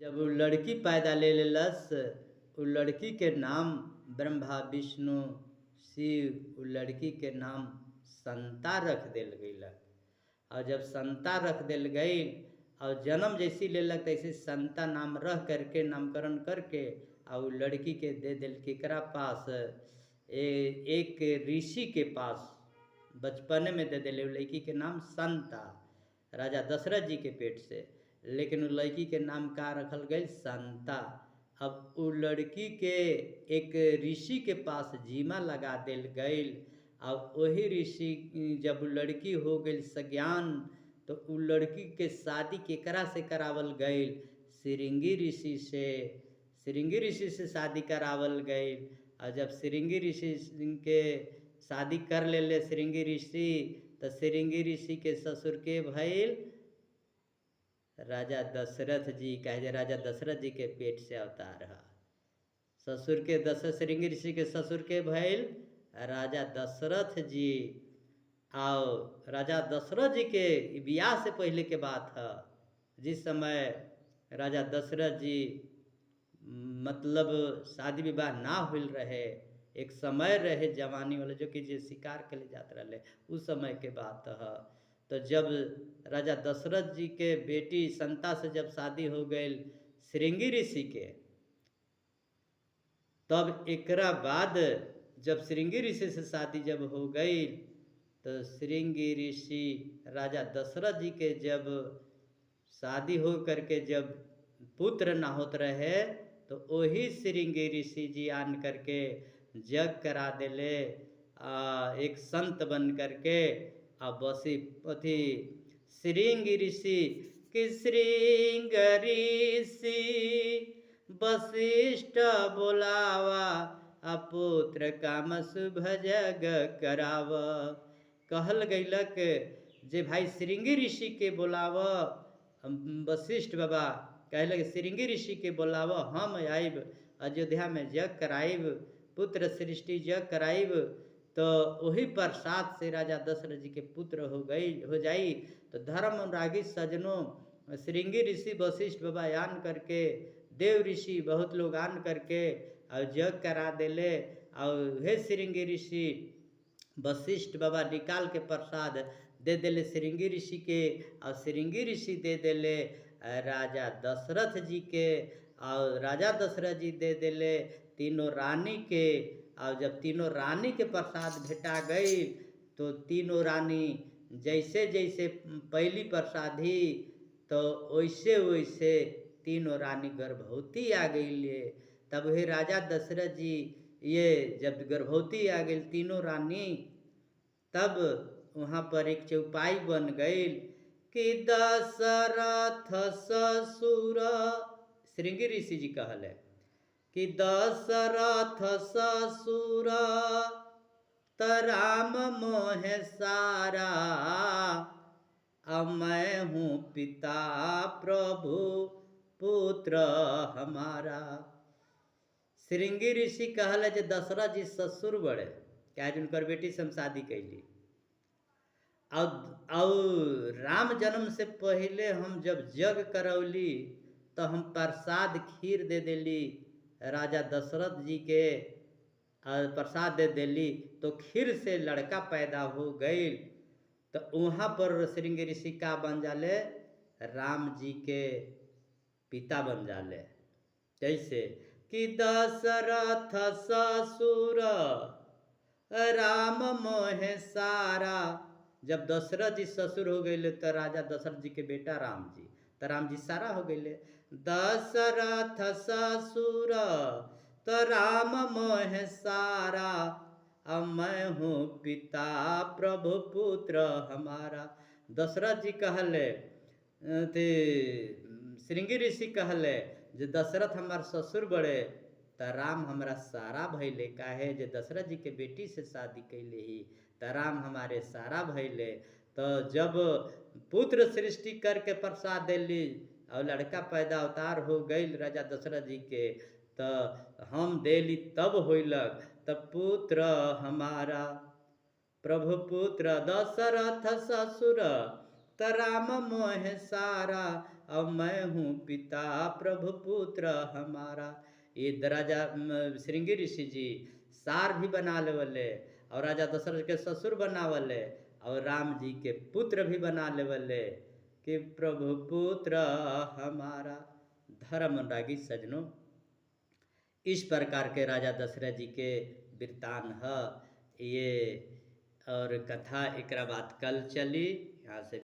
जब वो लड़की पैदा ले लेलस, उ लड़की के नाम ब्रह्मा विष्णु शिव उ लड़की के नाम संता रख देल गईलक। और जब संता रख देल गई और जन्म जैसी लेलक तैसे संता नाम रह करके नामकरण करके और उ लड़की के दे दिल केकरा पास, एक ऋषि के पास बचपने में दे दिले। लड़की के नाम संता, राजा दशरथ जी के पेट से। लेकिन उ लड़की के नाम का रखल गई संता। अब उ लड़की के एक ऋषि के पास जीमा लगा देल गईल। अब वही ऋषि जब लड़की हो गई सज्ञान तो उ लड़की के शादी केकरा से करावल गईल? श्रृंगी ऋषि से। श्रृंगी ऋषि से शादी करावल गईल। और जब श्रृंगी ऋषि के शादी कर ले श्रृंगी ऋषि, तो श्रृंगी ऋषि के ससुर के भइल राजा दशरथ जी। कहे राजा दशरथ जी के पेट से अवतार है। ससुर के श्रृंगी ऋषि के ससुर के भइल राजा दशरथ जी। आओ राजा दशरथ जी के ब्याह से पहले के बात है, जिस समय राजा दशरथ जी मतलब शादी विवाह ना होल रहे, एक समय रहे जवानी वाले जो कि जे शिकार के लिए जाते रहे उस समय के बात है। तो जब राजा दशरथ जी के बेटी संता से जब शादी हो गई श्रृंगी ऋषि के, तब एकरा बाद जब श्रृंगी ऋषि से शादी जब हो गई तो श्रृंगी ऋषि राजा दशरथ जी के जब शादी हो करके जब पुत्र ना होत रहे तो वही श्रृंगी ऋषि जी आन करके जग करा देले, एक संत बन करके। अब बसी अथी श्रृंगी ऋषि कि श्रृंग ऋषि वशिष्ठ बोलावा अपुत्र काम शुभ जग कराव। कहल गईलक जे भाई श्रृंगी ऋषि के बोलाव। वशिष्ठ बाबा कहलक श्रृंगी ऋषि के बोलाव, हम आइब अयोध्या में जग कराइब, पुत्र सृष्टि जग कराइब। तो वही प्रसाद से राजा दशरथ जी के पुत्र हो जाई। तो धर्म अनुरागी सजनों श्रृंगी ऋषि वशिष्ठ बाबा आन करके, देव ऋषि बहुत लोग आन करके और जग करा देले। और हे श्रृंगी ऋषि वशिष्ठ बाबा निकाल के प्रसाद दे देले श्रृंगी ऋषि के, और श्रृंगी ऋषि दे देले राजा दशरथ जी के, और राजा दशरथ जी दे देले तीनों रानी के। और जब तीनों रानी के प्रसाद भेटा गई तो तीनों रानी जैसे जैसे पहली प्रसादी तो वैसे वैसे तीनों रानी गर्भवती आ गई। तब हे राजा दशरथ जी ये जब गर्भवती आ गई तीनों रानी, तब वहाँ पर एक चौपाई बन गई कि दशरथ ससुर, श्रृंगी ऋषि जी कहले कि दशरथ ससुर त राम मोह सारा, अब मैं हूँ पिता प्रभु पुत्र हमारा। श्रृंगी ऋषि कहले जे दशरथ जी ससुर बड़े, क्या उनकर बेटी से हम शादी कैली। और राम जन्म से पहले हम जब जग करौली तो हम प्रसाद खीर दे देली राजा दशरथ जी के, प्रसाद दे देली तो खीर से लड़का पैदा हो गई। तो वहाँ पर श्रृंगी ऋषि का बन जाले, राम जी के पिता बन जाले। कैसे कि दशरथ ससुर राम मोह सारा। जब दशरथ जी ससुर हो गए तो राजा दशरथ जी के बेटा राम जी, तो राम जी सारा हो गए। दशरथ ससुर तो राम मोह सारा, अब मैं हूँ पिता प्रभु पुत्र हमारा। दशरथ जी कहले ते श्रृंगी ऋषि कहले जे दशरथ हमार ससुर बड़े त राम हमारा सारा भैले। काहे जे दशरथ जी के बेटी से शादी कैले ही त राम हमारे सारा भैले। तो जब पुत्र सृष्टि करके प्रसाद दिली और लड़का पैदा अवतार हो गई राजा दशरथ जी के, तो हम देली तब होइलक तब पुत्र हमारा प्रभु पुत्र दशरथ ससुर त राम मोह सारा, अब मैं हूँ पिता प्रभु पुत्र हमारा। ये राजा श्रृंगी ऋषि जी सार भी बना लेवले और राजा दशरथ के ससुर बनावले और राम जी के पुत्र भी बना लेवले कि प्रभु पुत्र हमारा। धर्म अनुरागी सजनों, इस प्रकार के राजा दशरथ जी के वृत्तान है ये। और कथा एकरा बाद कल चली यहाँ से।